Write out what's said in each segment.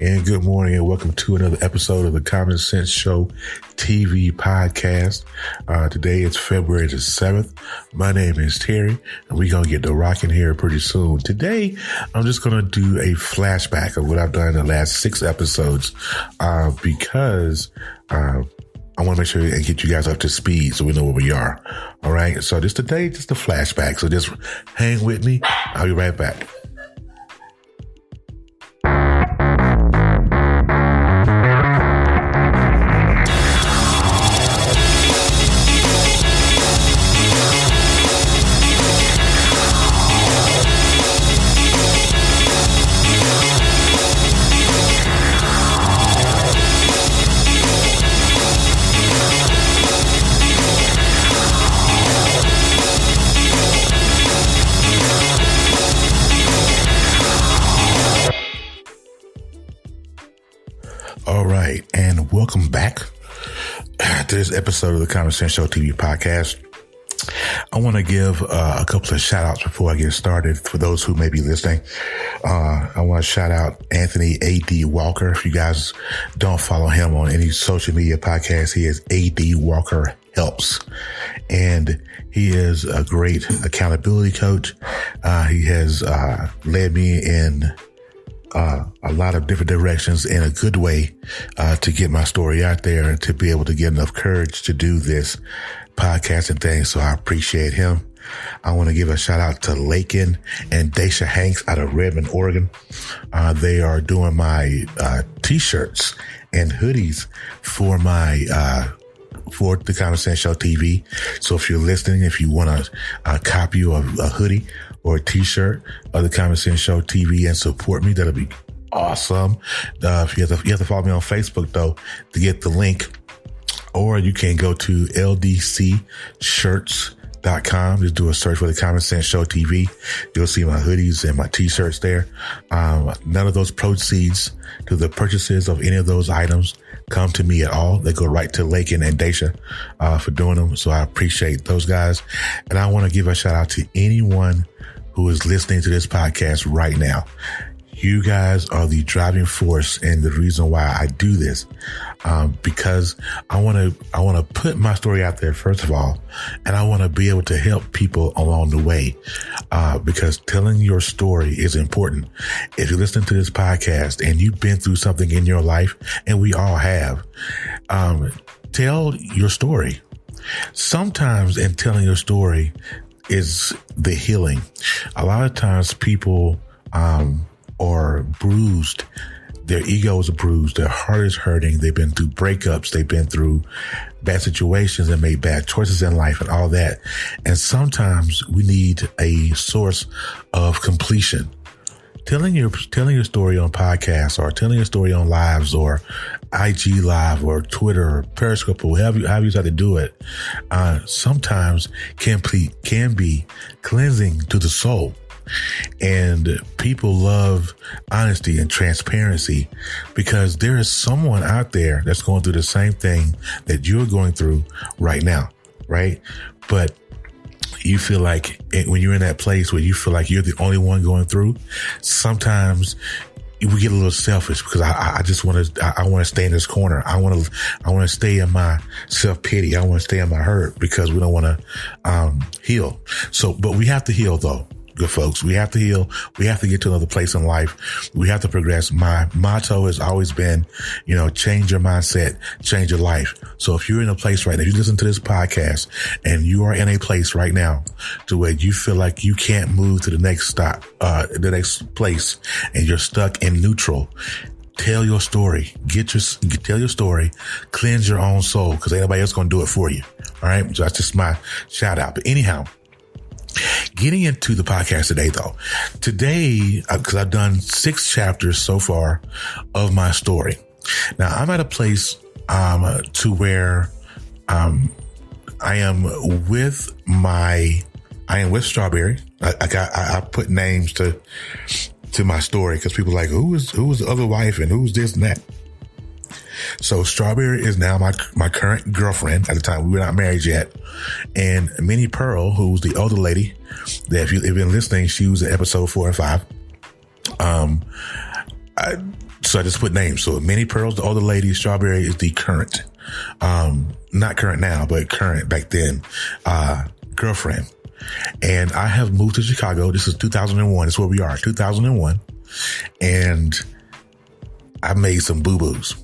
and good morning, and welcome to another episode of the Common Sense Show TV podcast. Today it's February the 7th. My name is Terry, and we're going to get to rocking here pretty soon. Today, I'm just going to do a flashback of what I've done in the last 6 episodes because I want to make sure and get you guys up to speed so we know where we are. All right. So just today, just a flashback. So just hang with me. I'll be right back. All right, and welcome back to this episode of the Common Sense Show TV podcast. I want to give a couple of shout outs before I get started for those who may be listening. I want to shout out Anthony A.D. Walker. If you guys don't follow him on any social media podcast, he is A.D. Walker Helps. And he is a great accountability coach. He has led me in a lot of different directions in a good way to get my story out there and to be able to get enough courage to do this podcasting thing. So I appreciate him. I want to give a shout out to Lakin and Daisha Hanks out of Redmond, Oregon. They are doing my t-shirts and hoodies for my for the Common Sense Show TV. So if you're listening, if you want a copy of a hoodie or a t-shirt of the Common Sense Show TV and support me, that'll be awesome. If you have to follow me on Facebook though to get the link, or you can go to ldcshirts.com. Just do a search for the Common Sense Show TV. You'll see my hoodies and my t-shirts there. None of those proceeds to the purchases of any of those items come to me at all. They go right to Lakin and Daisha for doing them. So I appreciate those guys. And I want to give a shout out to anyone who is listening to this podcast right now. You guys are the driving force and the reason why I do this, because I want to put my story out there, first of all, and I want to be able to help people along the way, because telling your story is important. If you listen to this podcast and you've been through something in your life, and we all have, tell your story. Sometimes in telling your story is the healing. A lot of times people, are bruised. Their egos are bruised. Their heart is hurting. They've been through breakups. They've been through bad situations and made bad choices in life and all that. And sometimes we need a source of completion. Telling your story on podcasts or telling your story on lives or IG Live or Twitter or Periscope or however you decide to do it, sometimes can be cleansing to the soul. And people love honesty and transparency because there is someone out there that's going through the same thing that you're going through right now, right? But you feel like when you're in that place where you feel like you're the only one going through, sometimes we get a little selfish because I just want to stay in this corner. I want to stay in my self-pity. I want to stay in my hurt because we don't want to heal. So, but we have to heal though. Good folks, we have to heal. We have to get to another place in life. We have to progress. My motto has always been, change your mindset, change your life. So if you're in a place right now, if you listen to this podcast and you are in a place right now to where you feel like you can't move to the next stop, the next place, and you're stuck in neutral, tell your story. Tell your story. Cleanse your own soul because ain't nobody else going to do it for you. All right. So that's just my shout out. But anyhow, getting into the podcast today, though. Today, because I've done 6 chapters so far of my story. Now, I'm at a place to where I am with Strawberry. I put names to my story because people are like, who was the other wife and who's this and that. So Strawberry is now my current girlfriend. At the time, we were not married yet. And Minnie Pearl, who's the older lady, that if you've been listening, she was at episode 4 and 5. So I just put names. So Minnie Pearl's the older lady. Strawberry is the current, not current now, but current back then, girlfriend. And I have moved to Chicago. This is 2001. That's where we are, 2001. And I made some boo-boos.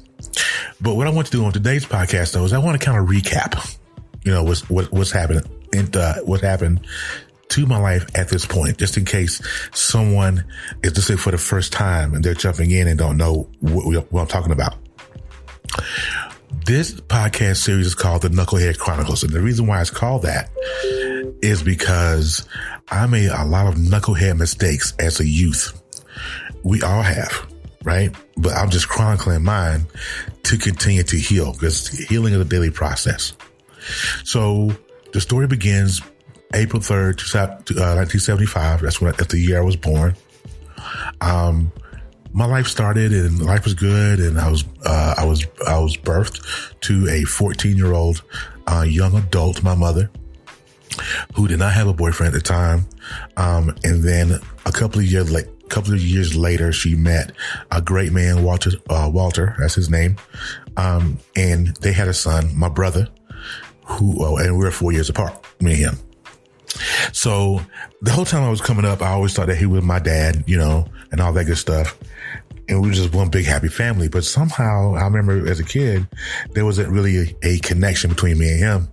But what I want to do on today's podcast, though, is I want to kind of recap, what's happened and what happened to my life at this point, just in case someone is listening for the first time and they're jumping in and don't know what I'm talking about. This podcast series is called the Knucklehead Chronicles. And the reason why it's called that is because I made a lot of knucklehead mistakes as a youth. We all have, right? But I'm just chronicling mine to continue to heal, because healing is a daily process. So the story begins April 3rd, 1975. That's the year I was born. My life started and life was good. And I was birthed to a 14-year-old, young adult, my mother, who did not have a boyfriend at the time. And then a couple of years later, she met a great man, Walter, that's his name. And they had a son, my brother, and we were 4 years apart, me and him. So the whole time I was coming up, I always thought that he was my dad, and all that good stuff. And we were just one big happy family. But somehow I remember as a kid, there wasn't really a connection between me and him.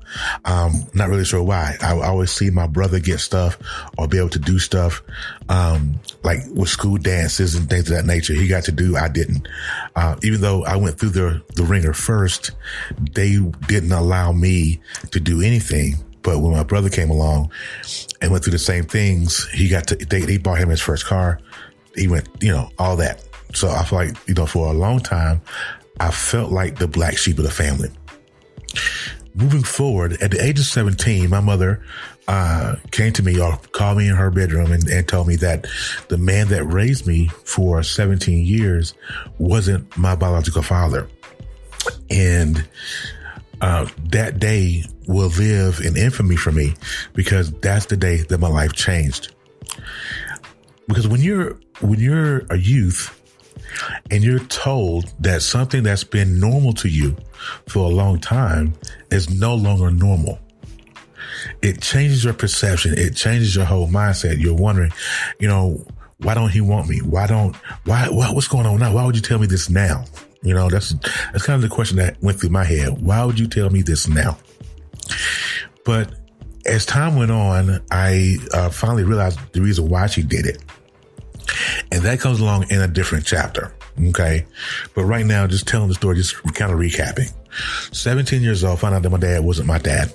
Not really sure why. I always see my brother get stuff or be able to do stuff, like with school dances and things of that nature. He got to do, I didn't. Even though I went through the ringer first, they didn't allow me to do anything. But when my brother came along and went through the same things, they bought him his first car. He went, all that. So I feel like, for a long time, I felt like the black sheep of the family. Moving forward, at the age of 17, my mother came to me or called me in her bedroom and told me that the man that raised me for 17 years wasn't my biological father. And that day will live in infamy for me, because that's the day that my life changed. Because when you're a youth and you're told that something that's been normal to you for a long time is no longer normal, it changes your perception. It changes your whole mindset. You're wondering, why don't he want me? What's going on now? Why would you tell me this now? That's kind of the question that went through my head. Why would you tell me this now? But as time went on, I finally realized the reason why she did it. And that comes along in a different chapter. Okay. But right now, just telling the story, just kind of recapping. 17 years old, found out that my dad wasn't my dad.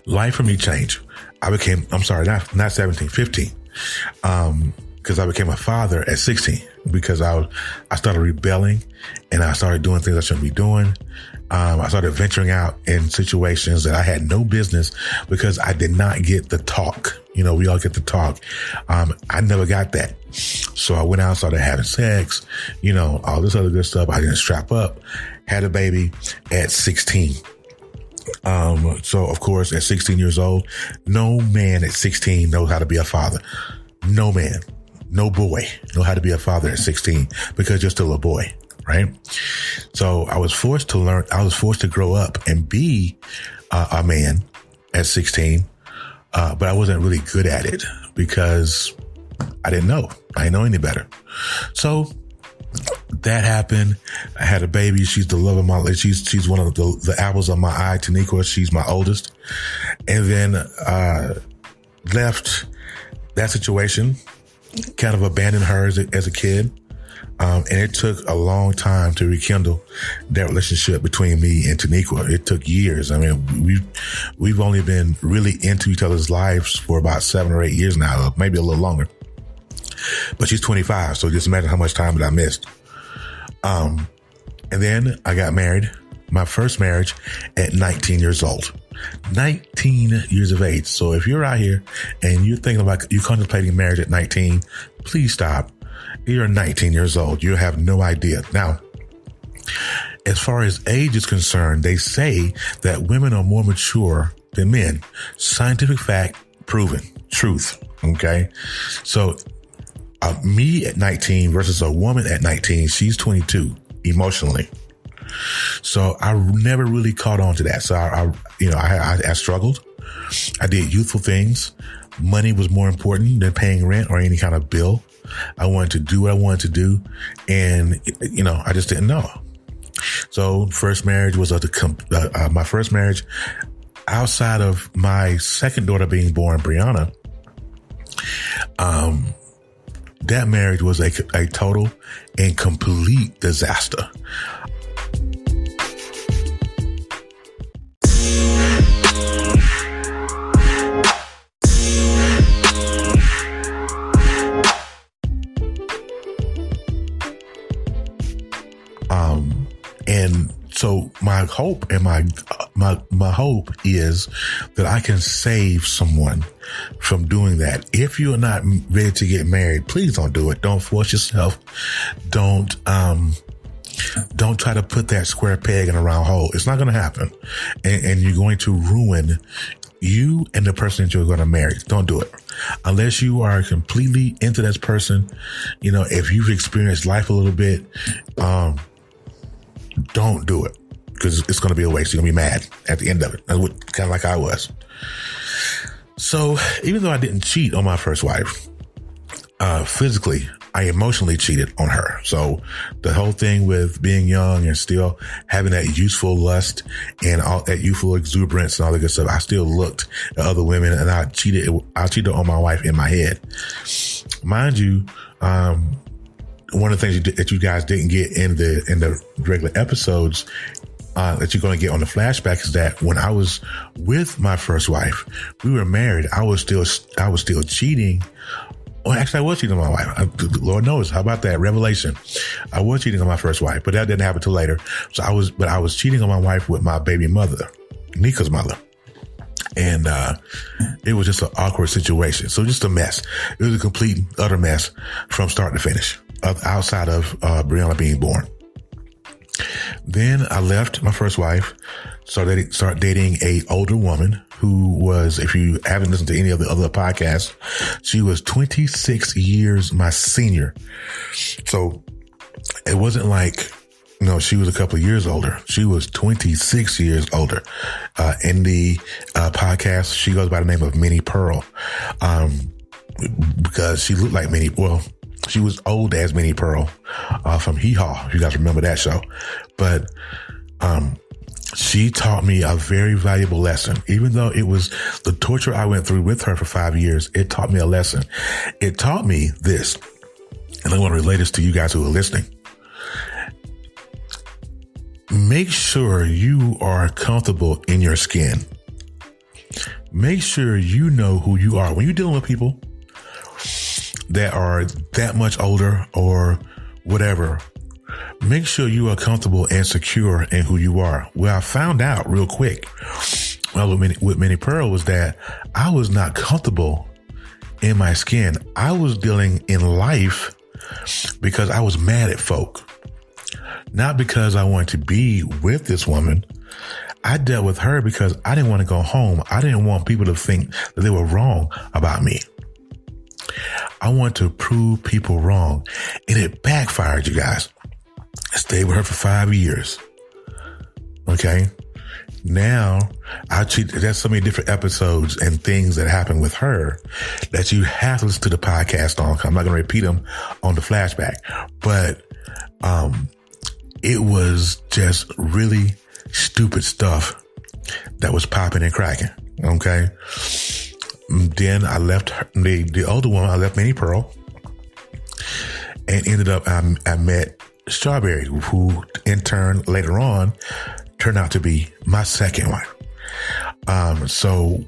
Life for me changed. not 17, 15. Because I became a father at 16, because I started rebelling and I started doing things I shouldn't be doing. I started venturing out in situations that I had no business, because I did not get the talk. We all get the talk. I never got that. So I went out and started having sex, all this other good stuff. I didn't strap up, had a baby at 16. So of course, at 16 years old, no man at 16 knows how to be a father. No man, no boy know how to be a father at 16, because you're still a boy. Right. So I was forced to grow up and be a man at 16. But I wasn't really good at it, because I didn't know any better. So that happened. I had a baby. She's the love of my life. She's one of the apples of my eye. Taniqua, she's my oldest. And then, left that situation, kind of abandoned her as a kid. And it took a long time to rekindle that relationship between me and Taniqua. It took years. I mean, we've only been really into each other's lives for about 7 or 8 years now, maybe a little longer. But she's 25, so just imagine how much time that I missed. And then I got married, my first marriage, at 19 years old. 19 years of age. So if you're out here and you're contemplating marriage at 19, please stop. You're 19 years old. You have no idea. Now, as far as age is concerned, they say that women are more mature than men. Scientific fact proven. Truth. Okay. So me at 19 versus a woman at 19, she's 22 emotionally. So I never really caught on to that. So I struggled. I did youthful things. Money was more important than paying rent or any kind of bill. I wanted to do what I wanted to do. And, I just didn't know. So first marriage was my first marriage outside of my second daughter being born, Brianna. That marriage was a total and complete disaster. And so my hope and my hope is that I can save someone from doing that. If you are not ready to get married, please don't do it. Don't force yourself. Don't try to put that square peg in a round hole. It's not going to happen. And you're going to ruin you and the person that you're going to marry. Don't do it. Unless you are completely into this person, if you've experienced life a little bit, don't do it, because it's going to be a waste. You're going to be mad at the end of it. That's kind of like I was. So even though I didn't cheat on my first wife, physically, I emotionally cheated on her. So the whole thing with being young and still having that youthful lust and all that youthful exuberance and all that good stuff, I still looked at other women and I cheated on my wife in my head. Mind you, one of the things that you guys didn't get in the regular episodes that you're going to get on the flashback is that when I was with my first wife, we were married. I was still cheating. Well, actually, I was cheating on my wife. Lord knows. How about that? Revelation. I was cheating on my first wife, but that didn't happen till later. So I was cheating on my wife with my baby mother, Nika's mother. And it was just an awkward situation. So just a mess. It was a complete, utter mess from start to finish, outside of Brianna being born. Then I left my first wife, started dating a older woman who was, if you haven't listened to any of the other podcasts, she was 26 years my senior. So it wasn't like, she was a couple of years older. She was 26 years older. In the podcast, she goes by the name of Minnie Pearl, because she looked like Minnie. Well, she was old as Minnie Pearl from Hee Haw, if you guys remember that show. But she taught me a very valuable lesson. Even though it was the torture I went through with her for 5 years, it taught me a lesson. It taught me this, and I want to relate this to you guys who are listening. Make sure you are comfortable in your skin. Make sure you know who you are. When you're dealing with people that are that much older or whatever, make sure you are comfortable and secure in who you are. Well, I found out real quick with Minnie Pearl was that I was not comfortable in my skin. I was dealing in life because I was mad at folk. Not because I wanted to be with this woman. I dealt with her because I didn't want to go home. I didn't want people to think that they were wrong about me. I want to prove people wrong. And it backfired, you guys. I stayed with her for 5 years. Okay. Now there's so many different episodes and things that happen with her that you have to listen to the podcast on. I'm not going to repeat them on the flashback, but, it was just really stupid stuff that was popping and cracking. Okay. Then I left the older one. I left Minnie Pearl and ended up, I met Strawberry, who in turn later on turned out to be my second wife. So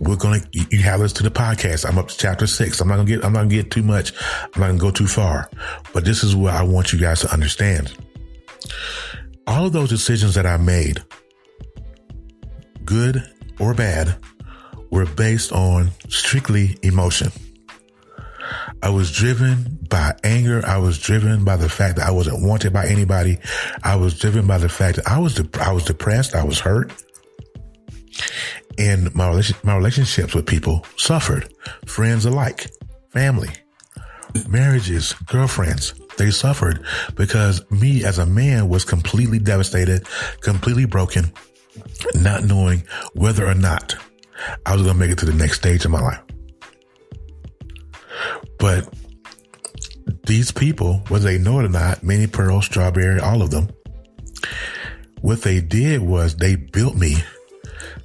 you have this to the podcast. I'm up to chapter 6. I'm not gonna get too much. I'm not gonna go too far, but this is what I want you guys to understand. All of those decisions that I made, good or bad, were based on strictly emotion. I was driven by anger. I was driven by the fact that I wasn't wanted by anybody. I was driven by the fact that I was depressed. I was hurt. And my relationships with people suffered, friends alike, family. marriages, girlfriends, they suffered because me as a man was completely devastated, completely broken, not knowing whether or not I was going to make it to the next stage of my life. But these people, whether they know it or not, Minnie Pearl, Strawberry, all of them, what they did was they built me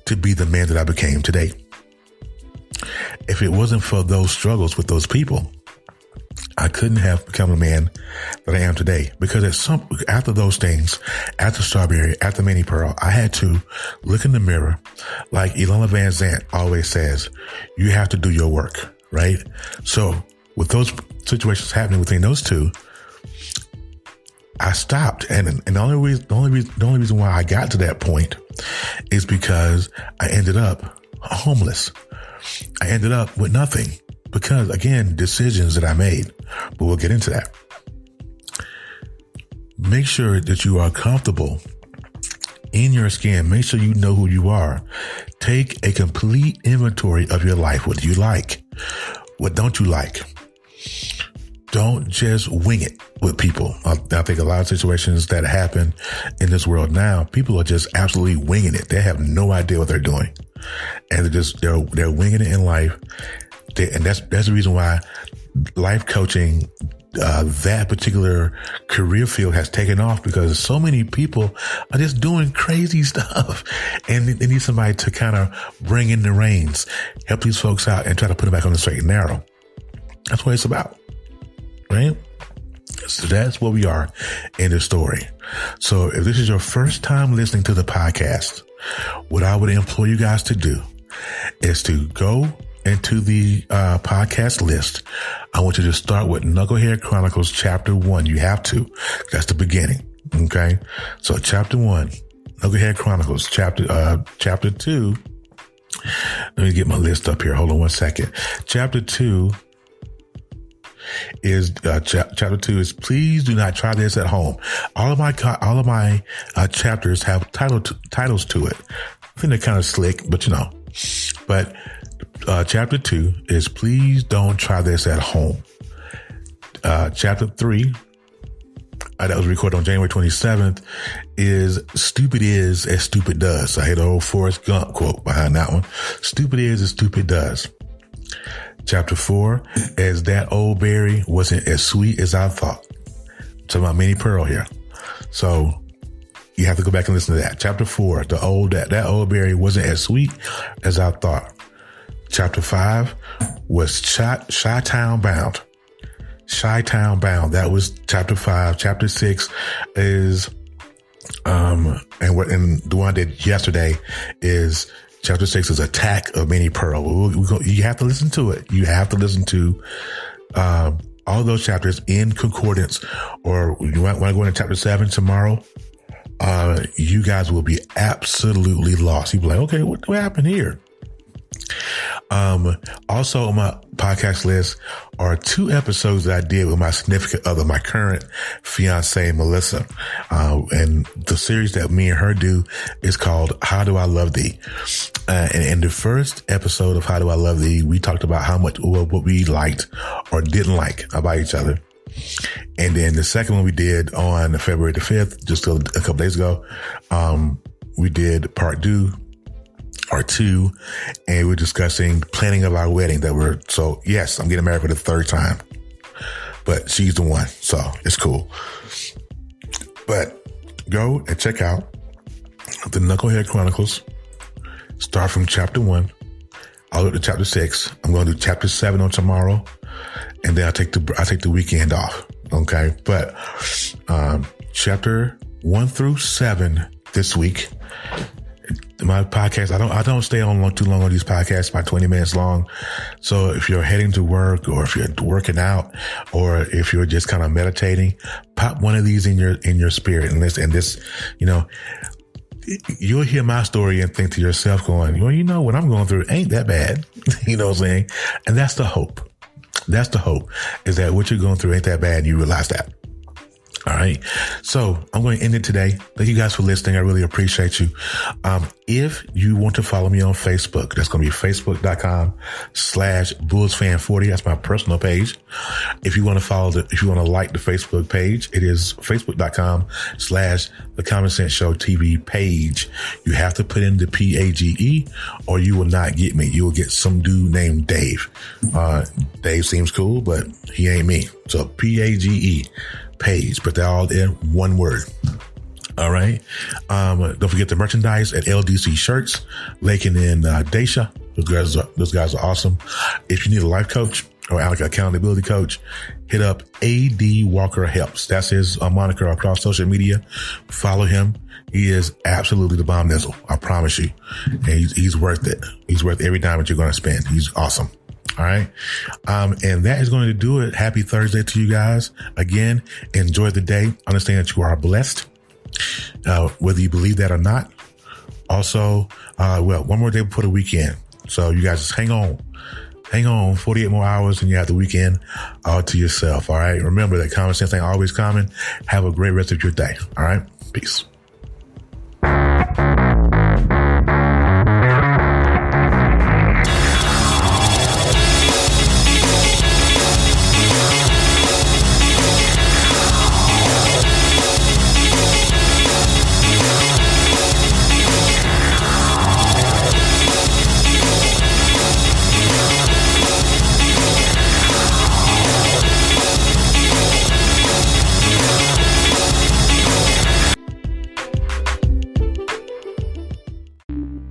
to be the man that I became today. If it wasn't for those struggles with those people, I couldn't have become the man that I am today, because after those things, after Strawberry, after Minnie Pearl, I had to look in the mirror. Like Ilana Van Zant always says, you have to do your work, right? So with those situations happening between those two, I stopped. And the only reason why I got to that point is because I ended up homeless. I ended up with nothing because, again, decisions that I made, but we'll get into that. Make sure that you are comfortable in your skin. Make sure you know who you are. Take a complete inventory of your life. What do you like? What don't you like? Don't just wing it with people. I think a lot of situations that happen in this world now, people are just absolutely winging it. They have no idea what they're doing. And they're winging it in life. And that's the reason why life coaching, that particular career field has taken off, because so many people are just doing crazy stuff, and they need somebody to kind of bring in the reins, help these folks out, and try to put them back on the straight and narrow. That's what it's about, right? So that's where we are in the story. So if this is your first time listening to the podcast, what I would implore you guys to do is to go into the podcast list. I want you to start with Knucklehead Chronicles Chapter 1. You have to. That's the beginning. Okay? So Chapter 1, Knucklehead Chronicles, Chapter 2. Let me get my list up here. Hold on one second. Chapter 2 is Chapter 2 is Please Do Not Try This at Home. All of my chapters have titles to it. I think they're kind of slick, but But Chapter 2 is Please Don't Try This at Home. Chapter 3, that was recorded on January 27th, is Stupid Is as Stupid Does. I hate the old Forrest Gump quote behind that one. Stupid is as stupid does. Chapter 4 is That Old Berry Wasn't as Sweet as I Thought. I'm talking about Minnie Pearl here. So you have to go back and listen to that. Chapter 4, that old berry wasn't as sweet as I thought. Chapter 5 was Chi-Town Bound. Chi-Town Bound. That was Chapter 5. Chapter 6 is, and the one I did yesterday is Chapter 6 is Attack of Minnie Pearl. You have to listen to it. You have to listen to all those chapters in concordance, or you might want to go into Chapter 7 tomorrow. You guys will be absolutely lost. You'll be like, okay, what happened here? Also on my podcast list are 2 episodes that I did with my significant other, my current fiance, Melissa. And the series that me and her do is called How Do I Love Thee? And in the first episode of How Do I Love Thee, we talked about what we liked or didn't like about each other. And then the second one we did on February the 5th, just a couple days ago, we did part 2, and we're discussing planning of our wedding so yes, I'm getting married for the 3rd time, but she's the one. So it's cool. But go and check out the Knucklehead Chronicles. Start from Chapter 1 all the way to Chapter 6. I'm going to do Chapter 7 on tomorrow, and then I take the weekend off. Okay. But, Chapter 1 through 7 this week. My podcast, I don't stay on too long on these podcasts, about 20 minutes long. So if you're heading to work, or if you're working out, or if you're just kind of meditating, pop one of these in your spirit and this, you'll hear my story and think to yourself going, well, what I'm going through ain't that bad. You know what I'm saying? And that's the hope. That's the hope, is that what you're going through ain't that bad. And you realize that. All right. So I'm going to end it today. Thank you guys for listening. I really appreciate you. If you want to follow me on Facebook, that's going to be facebook.com/BullsFan40. That's my personal page. If you want to if you want to like the Facebook page, it is facebook.com/The Common Sense Show TV page. You have to put in the PAGE or you will not get me. You will get some dude named Dave. Dave seems cool, but he ain't me. So PAGE page, put that all in one word. All right. Don't forget the merchandise at LDC Shirts, Lakin and Daisha. Those guys are awesome. If you need a life coach or accountability coach, hit up AD Walker Helps. That's his moniker across social media. Follow him. He is absolutely the bomb nizzle. I promise you. And he's worth it. He's worth every dime that you're going to spend. He's awesome. All right. And that is going to do it. Happy Thursday to you guys. Again, enjoy the day. Understand that you are blessed, whether you believe that or not. Also, one more day before the weekend. So you guys just hang on 48 more hours and you have the weekend all to yourself. All right. Remember that common sense ain't always common. Have a great rest of your day. All right. Peace.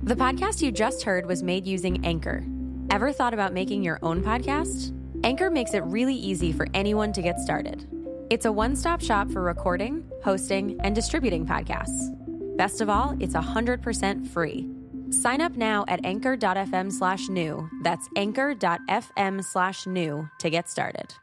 The podcast you just heard was made using Anchor. Ever thought about making your own podcast? Anchor makes it really easy for anyone to get started. It's a one-stop shop for recording, hosting, and distributing podcasts. Best of all, it's 100% free. Sign up now at anchor.fm/new. That's anchor.fm/new to get started.